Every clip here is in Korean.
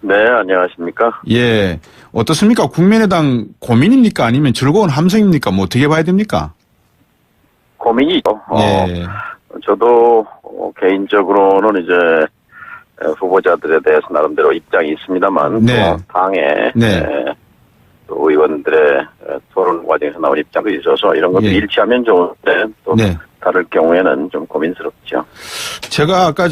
네, 안녕하십니까? 예. 어떻습니까? 국민의당 고민입니까? 아니면 즐거운 함성입니까? 뭐 어떻게 봐야 됩니까? 고민이죠. 예. 저도 개인적으로는 이제 후보자들에 대해서 나름대로 입장이 있습니다만, 네. 또 당에 네. 또 의원들의 토론 과정에서 나온 입장도 있어서 이런 것도 예. 일치하면 좋은데 또 네. 다를 경우에는 좀 고민스럽죠. 제가 아까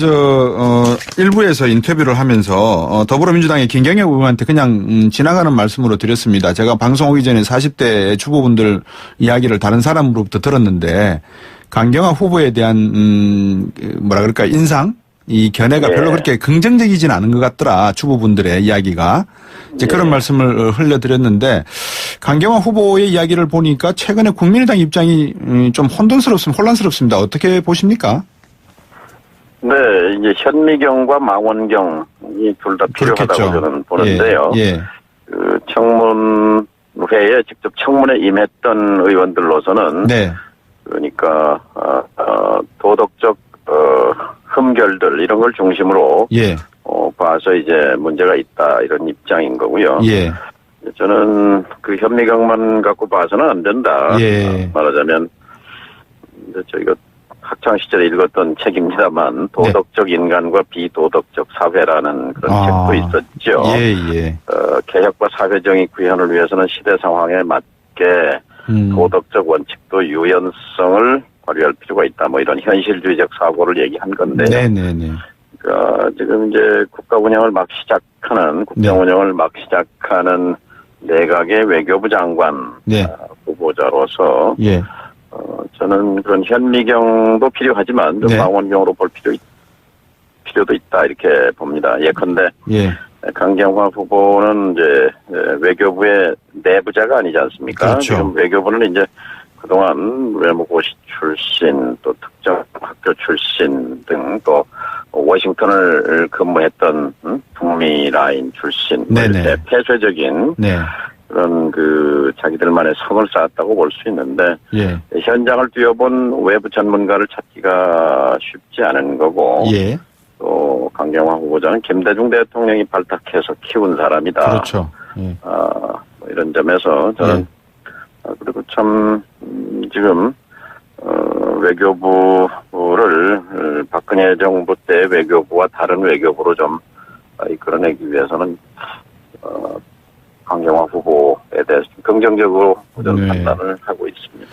일부에서 인터뷰를 하면서 더불어민주당의 김경애 의원한테 그냥 지나가는 말씀으로 드렸습니다. 제가 방송 오기 전에 40대 주부분들 이야기를 다른 사람으로부터 들었는데 강경화 후보에 대한 뭐라 그럴까 인상? 이 견해가 예. 별로 그렇게 긍정적이진 않은 것 같더라. 주부분들의 이야기가. 이제 그런 말씀을 흘려드렸는데 강경화 후보의 이야기를 보니까 최근에 국민의당 입장이 좀 혼란스럽습니다. 어떻게 보십니까? 네, 이제 현미경과 망원경이 둘 다 필요하다고 그렇겠죠. 저는 보는데요. 예. 그 청문회에 직접 청문회 임했던 의원들로서는 네. 그러니까 도덕적 흠결들 이런 걸 중심으로 예. 봐서 이제 문제가 있다 이런 입장인 거고요. 예. 저는 그 현미경만 갖고 봐서는 안 된다. 예. 말하자면 저희가 학창 시절에 읽었던 책입니다만 도덕적 인간과 비도덕적 사회라는 그런 책도 있었죠. 예. 개혁과 사회정의 구현을 위해서는 시대 상황에 맞게 도덕적 원칙도 유연성을 발휘할 필요가 있다. 뭐 이런 현실주의적 사고를 얘기한 건데요. 네네네. 그러니까 지금 이제 국가 운영을 막 시작하는 국정 운영을 막 시작하는 내각의 외교부 장관 후보자로서 예. 저는 그런 현미경도 필요하지만 좀 망원경으로 볼 필요도 있다 이렇게 봅니다. 예컨대 강경화 후보는 이제 외교부의 내부자가 아니지 않습니까? 그렇죠. 지금 외교부는 이제 그동안 외무고시 출신 또 특정 학교 출신 등 또 워싱턴을 근무했던 북미 라인 출신 폐쇄적인 그런 그 자기들만의 성을 쌓았다고 볼 수 있는데 현장을 뛰어본 외부 전문가를 찾기가 쉽지 않은 거고 또 강경화 후보자는 김대중 대통령이 발탁해서 키운 사람이다. 그렇죠. 뭐 이런 점에서 저는 그리고 참 지금 외교부를 박근혜 정부 때 외교부와 다른 외교부로 좀 이끌어내기 위해서는 강경화 후보에 대해서 긍정적으로 판단을 하고 있습니다.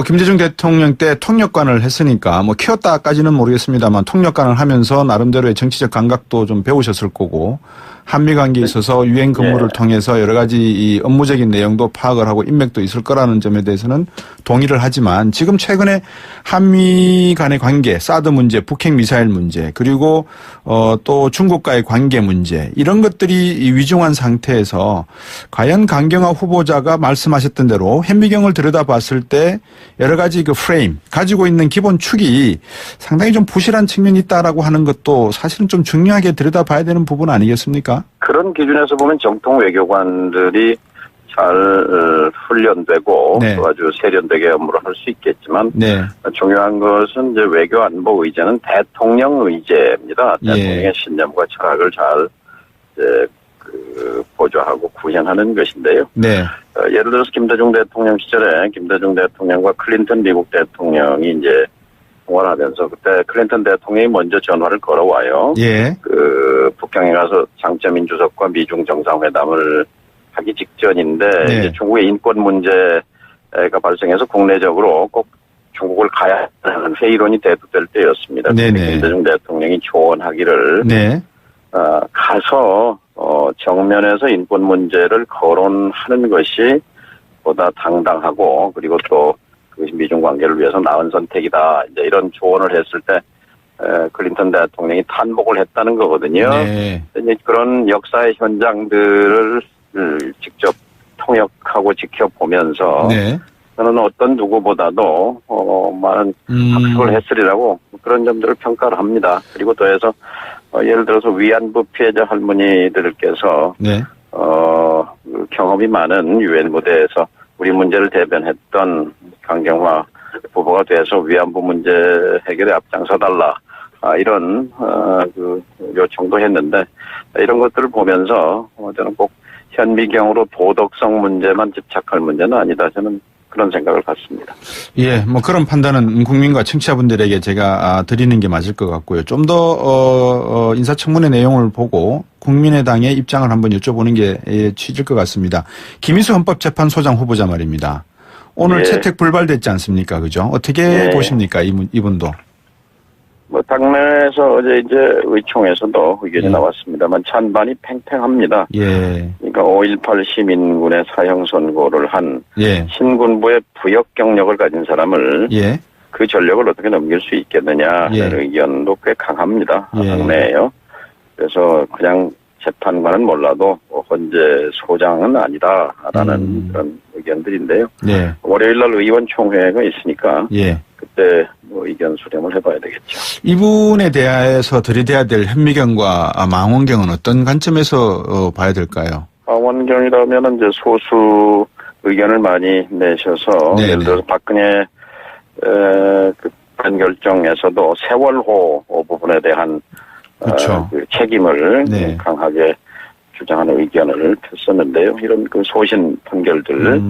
김대중 대통령 때 통역관을 했으니까 키웠다까지는 모르겠습니다만 통역관을 하면서 나름대로의 정치적 감각도 좀 배우셨을 거고 한미 관계에 있어서 유엔 근무를 통해서 여러 가지 이 업무적인 내용도 파악을 하고 인맥도 있을 거라는 점에 대해서는 동의를 하지만 지금 최근에 한미 간의 관계, 사드 문제, 북핵 미사일 문제, 그리고 또 중국과의 관계 문제 이런 것들이 위중한 상태에서 과연 강경화 후보자가 말씀하셨던 대로 현미경을 들여다봤을 때 여러 가지 그 프레임 가지고 있는 기본 축이 상당히 좀 부실한 측면이 있다라고 하는 것도 사실은 좀 중요하게 들여다봐야 되는 부분 아니겠습니까? 그런 기준에서 보면 정통 외교관들이 잘 훈련되고 또 아주 세련되게 업무를 할 수 있겠지만 중요한 것은 이제 외교 안보 의제는 대통령 의제입니다. 대통령의 신념과 철학을 잘 이제 보좌하고 구현하는 것인데요. 예를 들어서 김대중 대통령 시절에 김대중 대통령과 클린턴 미국 대통령이 이제 통화를 하면서 그때 클린턴 대통령이 먼저 전화를 걸어와요. 북경에 가서 장쩌민 주석과 미중 정상회담을 하기 직전인데 이제 중국의 인권 문제가 발생해서 국내적으로 꼭 중국을 가야 하는 회의론이 대두될 때였습니다. 김대중 대통령이 조언하기를 가서 정면에서 인권 문제를 거론하는 것이 보다 당당하고 그리고 또 그것이 미중 관계를 위해서 나은 선택이다. 이제 이런 조언을 했을 때 클린턴 대통령이 탄복을 했다는 거거든요. 이제 그런 역사의 현장들을 직접 통역하고 지켜보면서 저는 어떤 누구보다도 많은 학습을 했으리라고 그런 점들을 평가를 합니다. 그리고 더해서 예를 들어서 위안부 피해자 할머니들께서 경험이 많은 유엔 무대에서 우리 문제를 대변했던 강경화 후보가 돼서 위안부 문제 해결에 앞장서달라 이런 요청도 했는데 이런 것들을 보면서 저는 꼭 현미경으로 도덕성 문제만 집착할 문제는 아니다. 저는 그런 생각을 갖습니다. 예, 뭐 그런 판단은 국민과 청취자분들에게 제가 드리는 게 맞을 것 같고요. 좀 더 인사청문회 내용을 보고 국민의당의 입장을 한번 여쭤보는 게 취지일 것 같습니다. 김희수 헌법재판소장 후보자 말입니다. 오늘 채택 불발됐지 않습니까? 그죠? 어떻게 보십니까? 이분도. 뭐 당내에서 어제 이제 의총에서도 의견이 나왔습니다만 찬반이 팽팽합니다. 그러니까 5.18 시민군의 사형 선고를 한 신군부의 부역 경력을 가진 사람을 그 전력을 어떻게 넘길 수 있겠느냐 하는 의견도 꽤 강합니다. 당내에요. 그래서 그냥 재판관은 몰라도 헌재 소장은 아니다라는 그런 의견들인데요. 월요일 날 의원총회가 있으니까 그때 뭐 의견 수렴을 해봐야 되겠죠. 이분에 대해서 들이대야 될 현미경과 망원경은 어떤 관점에서 봐야 될까요? 망원경이라면 이제 소수 의견을 많이 내셔서 예를 들어서 박근혜 그 판결정에서도 세월호 부분에 대한 그 책임을 강하게 주장하는 의견을 폈었는데요. 이런 그 소신 판결들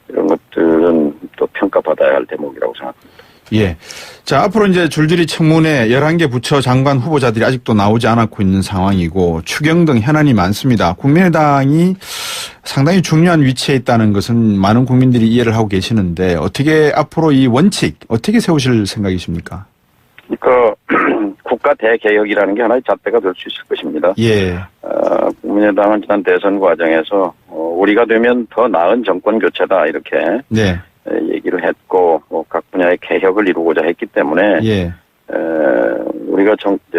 이런 것들은 또 평가받아야 할 대목이라고 생각합니다. 예. 자, 앞으로 이제 줄줄이 청문회 11개 부처 장관 후보자들이 아직도 나오지 않았고 있는 상황이고 추경 등 현안이 많습니다. 국민의당이 상당히 중요한 위치에 있다는 것은 많은 국민들이 이해를 하고 계시는데 어떻게 앞으로 이 원칙 어떻게 세우실 생각이십니까? 그러니까 국가 대개혁이라는 게 하나의 잣대가 될 수 있을 것입니다. 국민의당은 지난 대선 과정에서 우리가 되면 더 나은 정권 교체다 이렇게 얘기를 했고 각 분야의 개혁을 이루고자 했기 때문에 우리가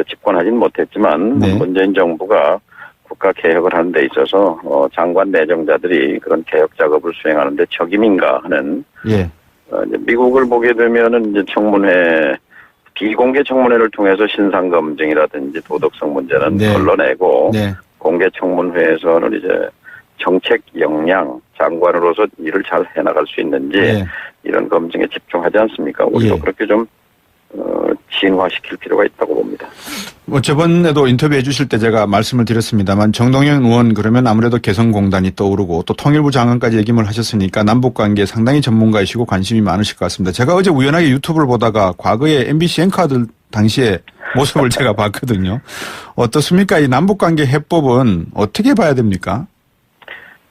집권하지는 못했지만 문재인 정부가 국가 개혁을 하는 데 있어서 장관 내정자들이 그런 개혁 작업을 수행하는 데 적임인가 하는 이제 미국을 보게 되면은 이제 청문회 비공개 청문회를 통해서 신상 검증이라든지 도덕성 문제는 걸러내고 공개 청문회에서는 이제 정책 역량, 장관으로서 일을 잘 해나갈 수 있는지 이런 검증에 집중하지 않습니까? 우리도 그렇게 좀 진화시킬 필요가 있다고 봅니다. 뭐 저번에도 인터뷰해 주실 때 제가 말씀을 드렸습니다만 정동영 의원 그러면 아무래도 개성공단이 떠오르고 또 통일부 장관까지 얘기를 하셨으니까 남북관계 상당히 전문가이시고 관심이 많으실 것 같습니다. 제가 어제 우연하게 유튜브를 보다가 과거에 MBC 앵커들 당시에 모습을 제가 봤거든요. 어떻습니까? 이 남북관계 해법은 어떻게 봐야 됩니까?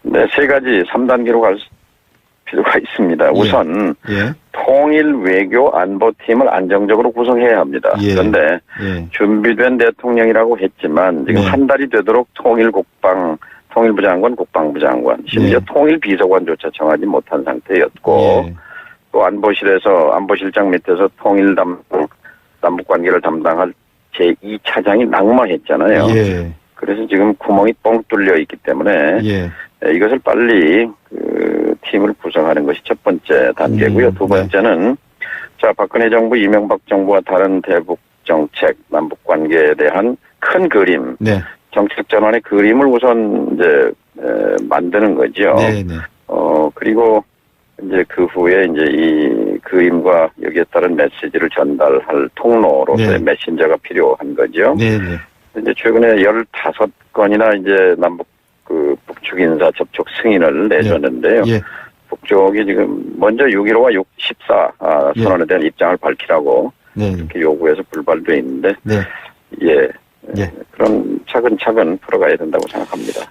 네, 세 가지 3단계로 갈 필요가 있습니다. 우선 통일 외교 안보팀을 안정적으로 구성해야 합니다. 그런데 준비된 대통령이라고 했지만 지금 한 달이 되도록 통일부 장관, 국방부 장관, 심지어 통일비서관조차 정하지 못한 상태였고 또 안보실장 밑에서 남북관계를 담당할 제2차장이 낙마했잖아요. 그래서 지금 구멍이 뻥 뚫려 있기 때문에 이것을 빨리 그 팀을 구성하는 것이 첫 번째 단계고요. 두 번째는 박근혜 정부, 이명박 정부와 다른 대북 정책, 남북 관계에 대한 큰 그림, 정책 전환의 그림을 우선 이제 만드는 거죠. 그리고 이제 그 후에 이제 이 그림과 여기에 따른 메시지를 전달할 통로로서의 메신저가 필요한 거죠. 이제 최근에 15건이나 이제 북측 인사 접촉 승인을 내줬는데요. 북쪽이 지금 먼저 6.15와 6.14 선언에 대한 입장을 밝히라고 이렇게 요구해서 불발돼 있는데 그럼 차근차근 풀어가야 된다고 생각합니다.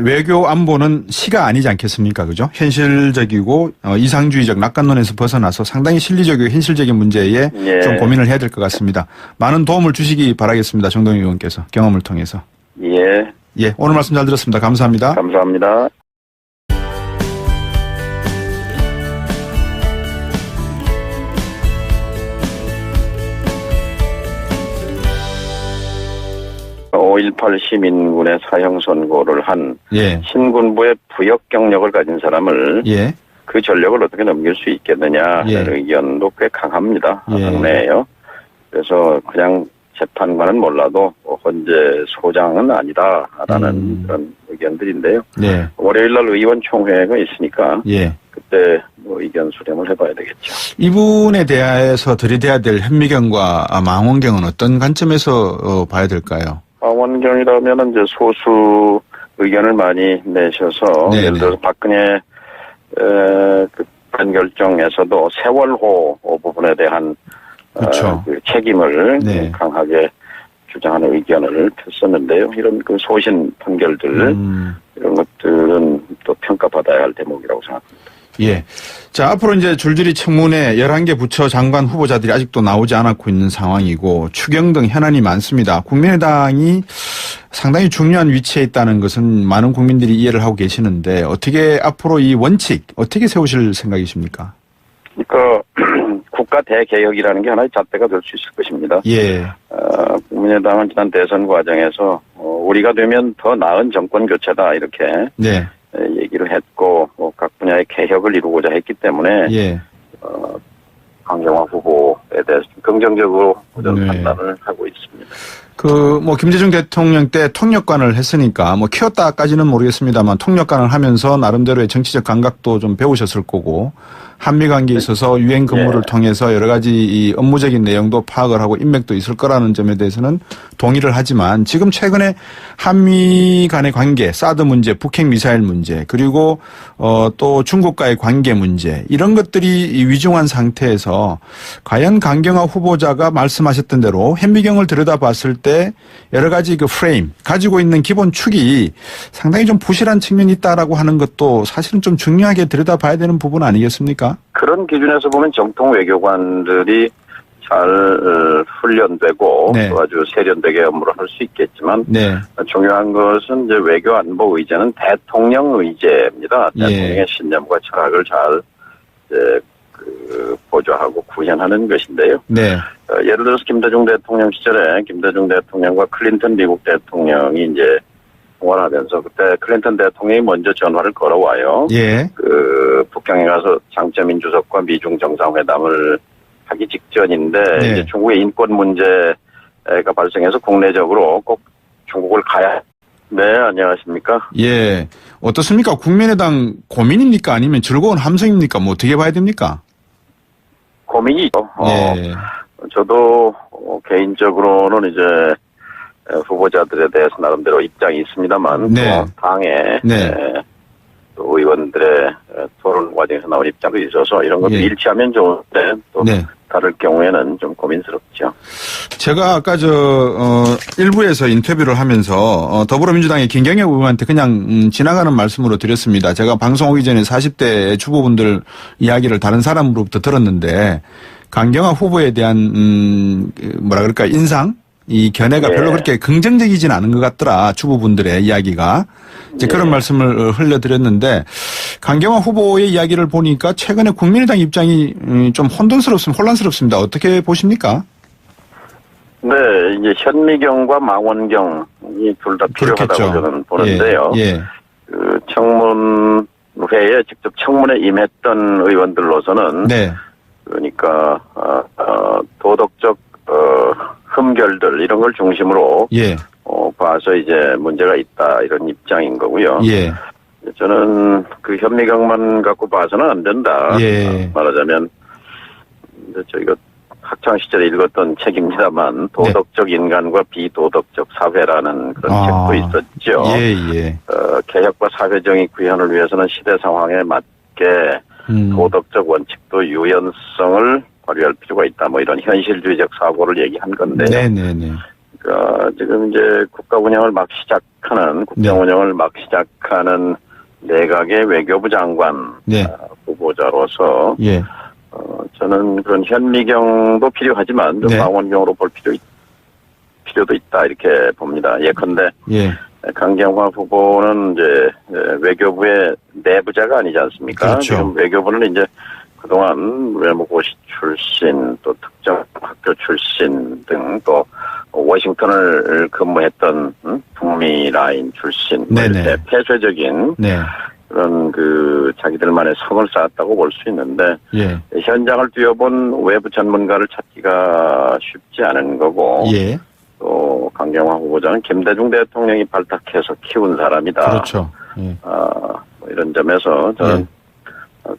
외교 안보는 시가 아니지 않겠습니까? 그죠? 현실적이고 이상주의적 낙관론에서 벗어나서 상당히 실리적이고 현실적인 문제에 좀 고민을 해야 될 것 같습니다. 많은 도움을 주시기 바라겠습니다. 정동영 의원께서 경험을 통해서. 오늘 말씀 잘 들었습니다. 감사합니다. 감사합니다. (5.18) 시민군의 사형 선고를 한 신군부의 부역 경력을 가진 사람을 그 전력을 어떻게 넘길 수 있겠느냐 하는 의견도 꽤 강합니다. 당내에요. 그래서 그냥 재판관은 몰라도 헌재 소장은 아니다라는 그런 의견들인데요. 월요일 날 의원총회가 있으니까 그때 의견 수렴을 해봐야 되겠죠. 이분에 대해서 들이대야 될 현미경과 망원경은 어떤 관점에서 봐야 될까요? 망원경이라면 이제 소수 의견을 많이 내셔서 네네. 예를 들어서 박근혜 그 판결정에서도 세월호 부분에 대한 그렇죠. 그 책임을 네. 강하게 주장하는 의견을 폈었는데요. 이런 그 소신 판결들 이런 것들은 또 평가받아야 할 대목이라고 생각합니다. 예. 자, 앞으로 이제 줄줄이 청문회 11개 부처 장관 후보자들이 아직도 나오지 않았고 있는 상황이고 추경 등 현안이 많습니다. 국민의당이 상당히 중요한 위치에 있다는 것은 많은 국민들이 이해를 하고 계시는데 어떻게 앞으로 이 원칙 어떻게 세우실 생각이십니까? 그러니까 국가 대개혁이라는 게 하나의 잣대가 될 수 있을 것입니다. 예. 국민의당은 지난 대선 과정에서 우리가 되면 더 나은 정권 교체다 이렇게 네. 얘기를 했고 각 분야의 개혁을 이루고자 했기 때문에 예. 강경화 후보에 대해서 긍정적으로 네. 판단을 하고 있습니다. 김대중 대통령 때 통역관을 했으니까 키웠다까지는 모르겠습니다만 통역관을 하면서 나름대로의 정치적 감각도 좀 배우셨을 거고 한미 관계에 있어서 유엔 근무를 통해서 여러 가지 이 업무적인 내용도 파악을 하고 인맥도 있을 거라는 점에 대해서는 동의를 하지만 지금 최근에 한미 간의 관계, 사드 문제, 북핵 미사일 문제, 그리고 또 중국과의 관계 문제 이런 것들이 위중한 상태에서 과연 강경화 후보자가 말씀하셨던 대로 현미경을 들여다봤을 때 여러 가지 그 프레임 가지고 있는 기본 축이 상당히 좀 부실한 측면이 있다라고 하는 것도 사실은 좀 중요하게 들여다봐야 되는 부분 아니겠습니까? 그런 기준에서 보면 정통 외교관들이 잘 훈련되고 네. 또 아주 세련되게 업무를 할 수 있겠지만 네. 중요한 것은 이제 외교 안보 의제는 대통령 의제입니다. 대통령의 예. 신념과 철학을 잘 이제 보좌하고 구현하는 것인데요. 네. 예를 들어서 김대중 대통령 시절에 김대중 대통령과 클린턴 미국 대통령이 이제 통화를 하면서 그때 클린턴 대통령이 먼저 전화를 걸어와요. 예. 북경에 가서 장쩌민 주석과 미중 정상회담을 하기 직전인데 네. 이제 중국의 인권 문제가 발생해서 국내적으로 꼭 중국을 가야. 네, 안녕하십니까? 예. 어떻습니까? 국민의당 고민입니까? 아니면 즐거운 함성입니까? 어떻게 봐야 됩니까? 고민이죠. 네. 저도 개인적으로는 이제 후보자들에 대해서 나름대로 입장이 있습니다만 네. 또 당에 네. 또 의원들의 토론 과정에서 나온 입장도 있어서 이런 것도 일치하면 좋은데 또 네. 다를 경우에는 좀 고민스럽죠. 제가 아까 일부에서 인터뷰를 하면서 더불어민주당의 김경엽 의원한테 그냥 지나가는 말씀으로 드렸습니다. 제가 방송 오기 전에 40대 주부분들 이야기를 다른 사람으로부터 들었는데 강경화 후보에 대한 인상? 이 견해가 별로 그렇게 긍정적이진 않은 것 같더라. 주부분들의 이야기가. 이제 그런 말씀을 흘려드렸는데 강경화 후보의 이야기를 보니까 최근에 국민의당 입장이 좀 혼란스럽습니다. 어떻게 보십니까? 네, 이제 현미경과 망원경이 둘 다 필요하다고 저는 보는데요. 청문회에 직접 청문회 임했던 의원들로서는 네. 그러니까 도덕적 흠결들 이런 걸 중심으로 봐서 이제 문제가 있다 이런 입장인 거고요. 저는 그 현미경만 갖고 봐서는 안 된다. 말하자면 저희가 학창 시절에 읽었던 책입니다만 도덕적 인간과 비도덕적 사회라는 그런 책도 있었죠. 개혁과 사회정의 구현을 위해서는 시대 상황에 맞게 도덕적 원칙도 유연성을 발휘할 필요가 있다. 이런 현실주의적 사고를 얘기한 건데요. 그러니까 지금 이제 국가 운영을 막 시작하는 국정 운영을 막 시작하는 내각의 외교부 장관 후보자로서 저는 그런 현미경도 필요하지만 망원경으로 볼 필요도 있다 이렇게 봅니다. 예컨대 강경화 후보는 이제 외교부의 내부자가 아니지 않습니까? 그렇죠. 지금 외교부는 이제 그동안 외무고시 출신 또 특정 학교 출신 등 또 워싱턴을 근무했던 북미 라인 출신 이렇게 폐쇄적인 그런 자기들만의 성을 쌓았다고 볼 수 있는데 현장을 뛰어본 외부 전문가를 찾기가 쉽지 않은 거고 또 강경화 후보자는 김대중 대통령이 발탁해서 키운 사람이다. 그렇죠. 이런 점에서 저는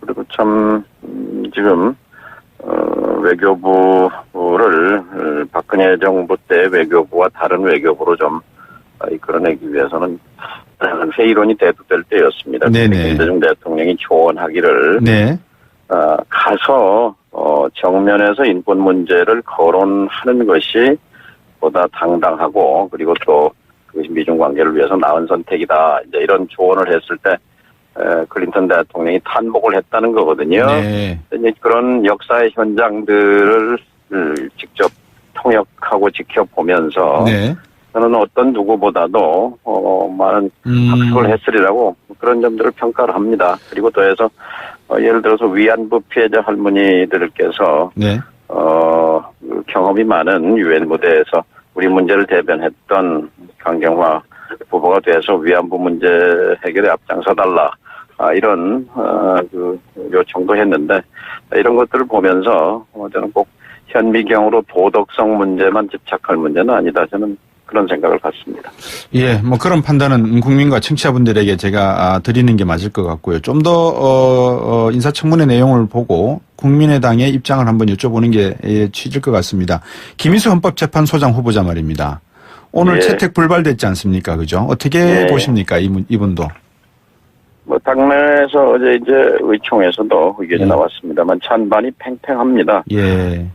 그리고 참 지금 외교부를 박근혜 정부 때 외교부와 다른 외교부로 좀 이끌어내기 위해서는 회의론이 대두될 때였습니다. 김대중 대통령이 조언하기를 네. 가서 정면에서 인권 문제를 거론하는 것이 보다 당당하고 그리고 또 그것이 미중 관계를 위해서 나은 선택이다. 이제 이런 조언을 했을 때 클린턴 대통령이 탄복을 했다는 거거든요. 네. 이제 그런 역사의 현장들을 직접 통역하고 지켜보면서 네. 저는 어떤 누구보다도 많은 학습을 했으리라고 그런 점들을 평가를 합니다. 그리고 더해서 예를 들어서 위안부 피해자 할머니들께서 네. 경험이 많은 유엔 무대에서 우리 문제를 대변했던 강경화 후보가 돼서 위안부 문제 해결에 앞장서달라 이런 요청도 했는데 이런 것들을 보면서 저는 꼭 현미경으로 도덕성 문제만 집착할 문제는 아니다. 저는 그런 생각을 갖습니다. 예, 뭐 그런 판단은 국민과 청취자분들에게 제가 드리는 게 맞을 것 같고요. 좀 더 인사청문회 내용을 보고 국민의당의 입장을 한번 여쭤보는 게 취지일 것 같습니다. 김희수 헌법재판소장 후보자 말입니다. 오늘 채택 불발됐지 않습니까? 그죠? 어떻게 보십니까? 이분도. 뭐 당내에서 어제 이제 의총에서도 의견이 나왔습니다만 찬반이 팽팽합니다. 예.